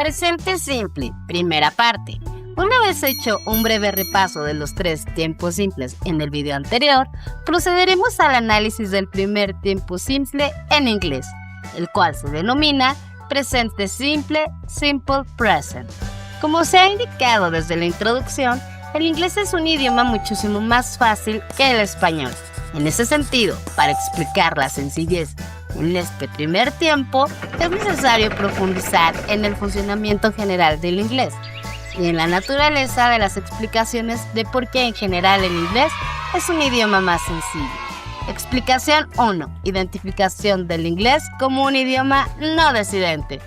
Presente simple, primera parte. Una vez hecho un breve repaso de los 3 tiempos simples en el video anterior, procederemos al análisis del primer tiempo simple en inglés, el cual se denomina presente simple, simple present. Como se ha indicado desde la introducción, el inglés es un idioma muchísimo más fácil que el español. En ese sentido, para explicar la sencillez en este primer tiempo, es necesario profundizar en el funcionamiento general del inglés y en la naturaleza de las explicaciones de por qué en general el inglés es un idioma más sencillo. Explicación 1. Identificación del inglés como un idioma no decidente.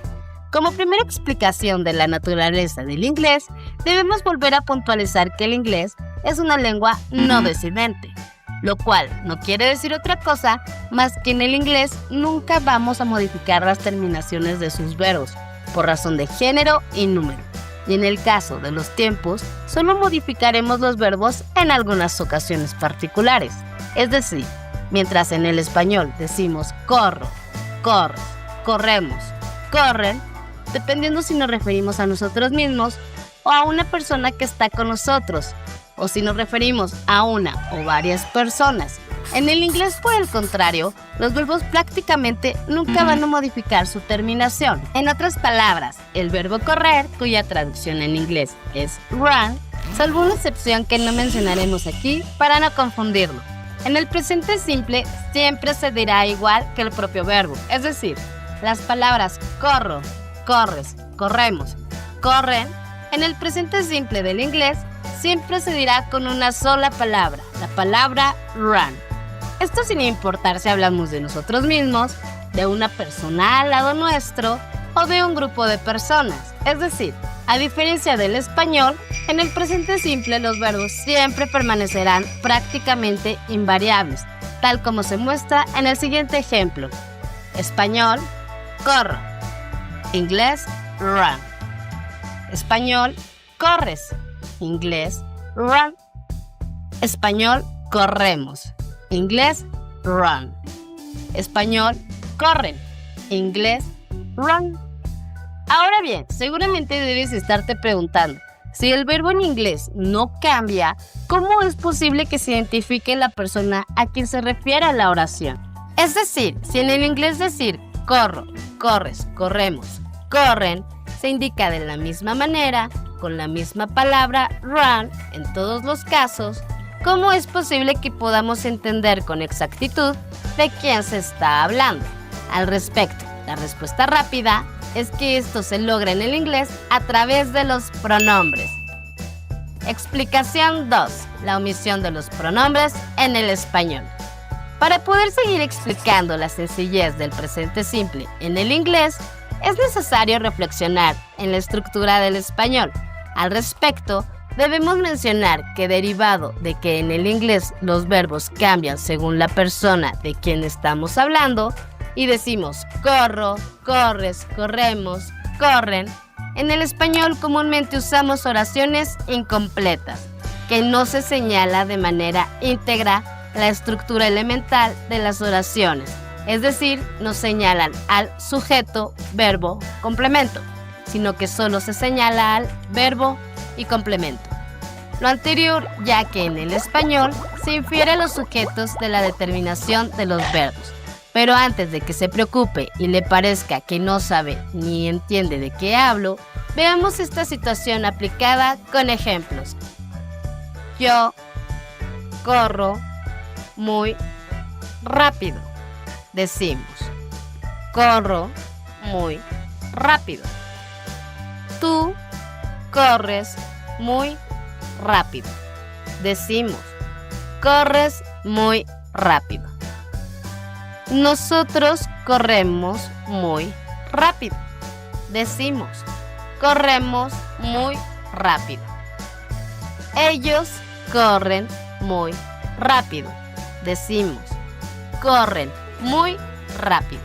Como primera explicación de la naturaleza del inglés, debemos volver a puntualizar que el inglés es una lengua no decidente, lo cual no quiere decir otra cosa más que en el inglés nunca vamos a modificar las terminaciones de sus verbos por razón de género y número. Y en el caso de los tiempos, solo modificaremos los verbos en algunas ocasiones particulares. Es decir, mientras en el español decimos corro, corres, corremos, corren, dependiendo si nos referimos a nosotros mismos o a una persona que está con nosotros, o si nos referimos a una o varias personas. En el inglés, por el contrario, los verbos prácticamente nunca van a modificar su terminación. En otras palabras, el verbo correr, cuya traducción en inglés es run, salvo una excepción que no mencionaremos aquí para no confundirlo. En el presente simple siempre se dirá igual que el propio verbo, es decir, las palabras corro, corres, corremos, corren, en el presente simple del inglés siempre se dirá con una sola palabra, la palabra run. Esto sin importar si hablamos de nosotros mismos, de una persona al lado nuestro o de un grupo de personas. Es decir, a diferencia del español, en el presente simple los verbos siempre permanecerán prácticamente invariables, tal como se muestra en el siguiente ejemplo. Español, corro. Inglés, run. Español, corres. Inglés, run. Español, corremos. Inglés, run. Español, corren. Inglés, run. Ahora bien, seguramente debes estarte preguntando, si el verbo en inglés no cambia, ¿cómo es posible que se identifique la persona a quien se refiere a la oración? Es decir, si en el inglés decir corro, corres, corremos, corren, se indica de la misma manera, con la misma palabra run en todos los casos, ¿cómo es posible que podamos entender con exactitud de quién se está hablando? Al respecto, la respuesta rápida es que esto se logra en el inglés a través de los pronombres. Explicación 2. La omisión de los pronombres en el español. Para poder seguir explicando la sencillez del presente simple en el inglés, es necesario reflexionar en la estructura del español. Al respecto, debemos mencionar que derivado de que en el inglés los verbos cambian según la persona de quien estamos hablando, y decimos corro, corres, corremos, corren, en el español comúnmente usamos oraciones incompletas, que no se señala de manera íntegra la estructura elemental de las oraciones, es decir, no señalan al sujeto, verbo, complemento, sino que solo se señala al verbo y complemento. Lo anterior, ya que en el español se infiere los sujetos de la determinación de los verbos. Pero antes de que se preocupe y le parezca que no sabe ni entiende de qué hablo, veamos esta situación aplicada con ejemplos. Yo corro muy rápido. Decimos, corro muy rápido. Tú corres muy rápido. Decimos, corres muy rápido. Nosotros corremos muy rápido. Decimos, corremos muy rápido. Ellos corren muy rápido. Decimos, corren muy rápido.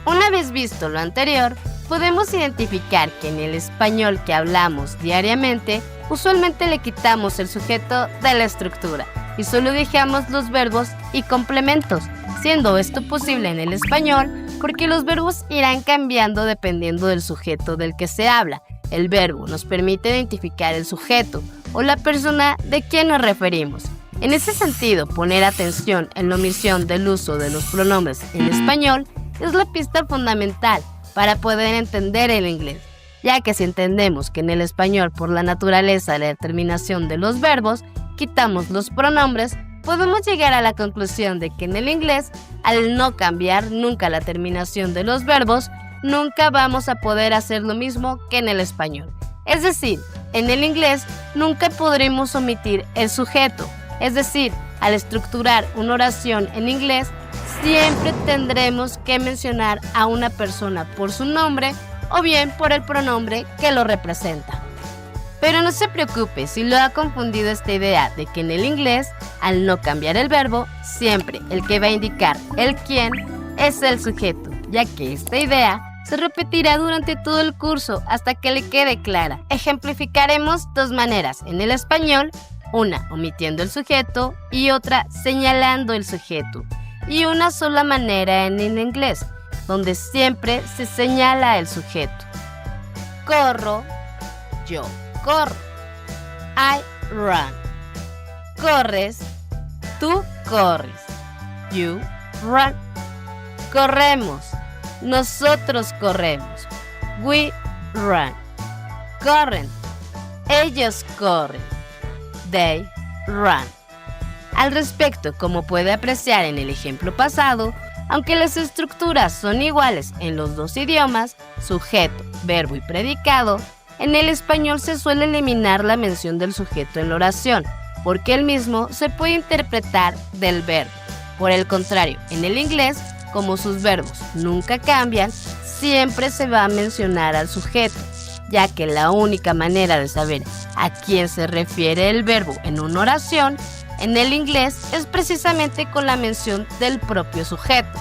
Una vez visto lo anterior, podemos identificar que en el español que hablamos diariamente, usualmente le quitamos el sujeto de la estructura y solo dejamos los verbos y complementos. Siendo esto posible en el español, porque los verbos irán cambiando dependiendo del sujeto del que se habla. El verbo nos permite identificar el sujeto o la persona de quien nos referimos. En ese sentido, poner atención en la omisión del uso de los pronombres en español es la pista fundamental para poder entender el inglés, ya que si entendemos que en el español, por la naturaleza de la determinación de los verbos, quitamos los pronombres, podemos llegar a la conclusión de que en el inglés, al no cambiar nunca la terminación de los verbos, nunca vamos a poder hacer lo mismo que en el español. Es decir, en el inglés nunca podremos omitir el sujeto. Es decir, al estructurar una oración en inglés, siempre tendremos que mencionar a una persona por su nombre o bien por el pronombre que lo representa. Pero no se preocupe si lo ha confundido esta idea de que en el inglés, al no cambiar el verbo, siempre el que va a indicar el quién es el sujeto, ya que esta idea se repetirá durante todo el curso hasta que le quede clara. Ejemplificaremos dos maneras en el español, una omitiendo el sujeto y otra señalando el sujeto, y una sola manera en el inglés, donde siempre se señala el sujeto. Corro, yo corro. I run. Corres, tú corres. You run. Corremos, nosotros corremos. We run. Corren, ellos corren. They run. Al respecto, como puede apreciar en el ejemplo pasado, aunque las estructuras son iguales en los dos idiomas, sujeto, verbo y predicado, en el español se suele eliminar la mención del sujeto en la oración, porque el mismo se puede interpretar del verbo. Por el contrario, en el inglés, como sus verbos nunca cambian, siempre se va a mencionar al sujeto, ya que la única manera de saber a quién se refiere el verbo en una oración en el inglés es precisamente con la mención del propio sujeto.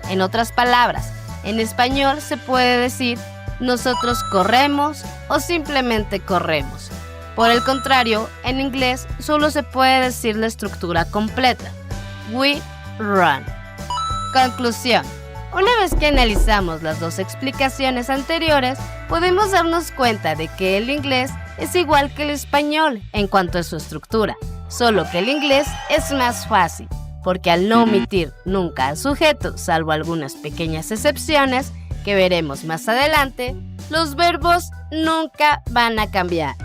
En otras palabras, en español se puede decir nosotros corremos o simplemente corremos. Por el contrario, en inglés solo se puede decir la estructura completa. We run. Conclusión. Una vez que analizamos las dos explicaciones anteriores, podemos darnos cuenta de que el inglés es igual que el español en cuanto a su estructura, solo que el inglés es más fácil, porque al no omitir nunca al sujeto, salvo algunas pequeñas excepciones que veremos más adelante, los verbos nunca van a cambiar.